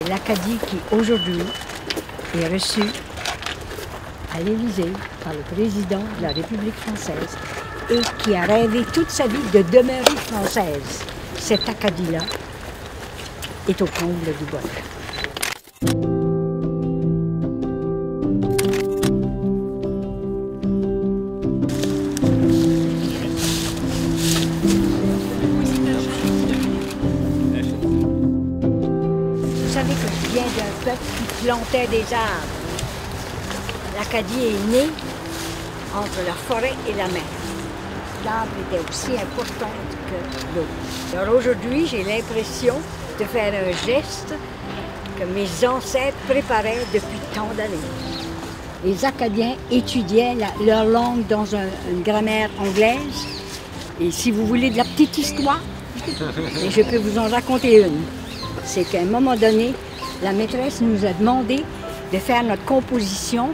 L'Acadie qui aujourd'hui est reçue à l'Élysée par le président de la République française et qui a rêvé toute sa vie de demeurer française. Cette Acadie-là est au comble du bonheur. Vous savez que je viens d'un peuple qui plantait des arbres. L'Acadie est née entre la forêt et la mer. L'arbre était aussi important que l'eau. Alors aujourd'hui, j'ai l'impression de faire un geste que mes ancêtres préparaient depuis tant d'années. Les Acadiens étudiaient leur langue dans une grammaire anglaise. Et si vous voulez de la petite histoire, et je peux vous en raconter une. C'est qu'à un moment donné, la maîtresse nous a demandé de faire notre composition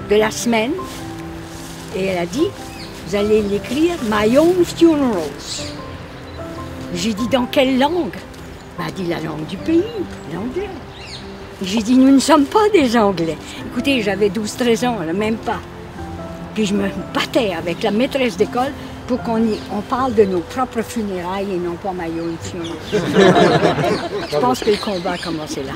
de la semaine. Et elle a dit, vous allez l'écrire « My Own Funerals ». J'ai dit, dans quelle langue? Elle a dit, la langue du pays, l'anglais. J'ai dit, nous ne sommes pas des Anglais. Écoutez, j'avais 12-13 ans, là, même pas. Puis je me battais avec la maîtresse d'école pour qu'on parle de nos propres funérailles et non pas My Own Funerals. Je pense que le combat a commencé là.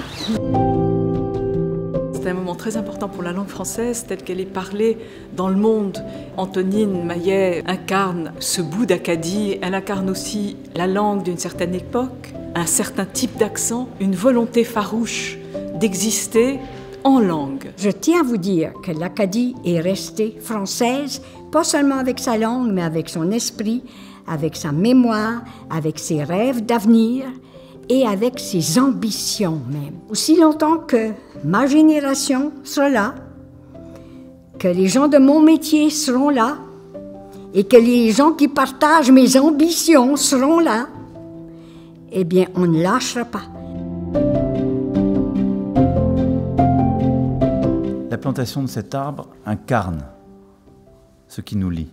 C'est un moment très important pour la langue française, telle qu'elle est parlée dans le monde. Antonine Maillet incarne ce bout d'Acadie, elle incarne aussi la langue d'une certaine époque, un certain type d'accent, une volonté farouche d'exister en langue. Je tiens à vous dire que l'Acadie est restée française, pas seulement avec sa langue, mais avec son esprit, avec sa mémoire, avec ses rêves d'avenir et avec ses ambitions même. Aussi longtemps que ma génération sera là, que les gens de mon métier seront là, et que les gens qui partagent mes ambitions seront là, eh bien, on ne lâchera pas. La plantation de cet arbre incarne ce qui nous lie.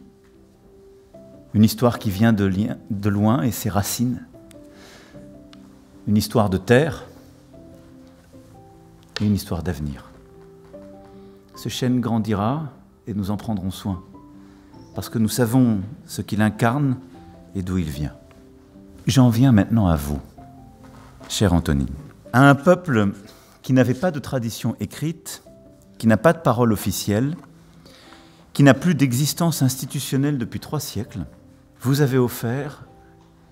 Une histoire qui vient de loin et ses racines. Une histoire de terre et une histoire d'avenir. Ce chêne grandira et nous en prendrons soin, parce que nous savons ce qu'il incarne et d'où il vient. J'en viens maintenant à vous, chère Antonine, à un peuple qui n'avait pas de tradition écrite, qui n'a pas de parole officielle, qui n'a plus d'existence institutionnelle depuis 3 siècles. Vous avez offert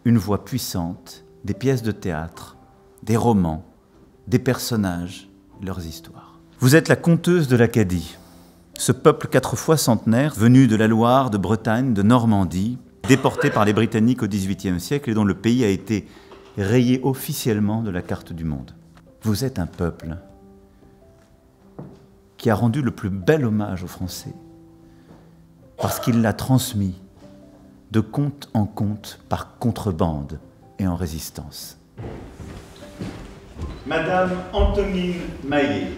une voix puissante, des pièces de théâtre, des romans, des personnages, leurs histoires. Vous êtes la conteuse de l'Acadie, ce peuple 4 fois centenaire, venu de la Loire, de Bretagne, de Normandie, déporté par les Britanniques au XVIIIe siècle et dont le pays a été rayé officiellement de la carte du monde. Vous êtes un peuple qui a rendu le plus bel hommage aux Français, parce qu'il l'a transmis de conte en conte par contrebande et en résistance. Madame Antonine Maillet,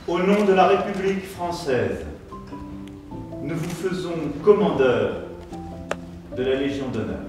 au nom de la République française, nous vous faisons commandeur de la Légion d'honneur.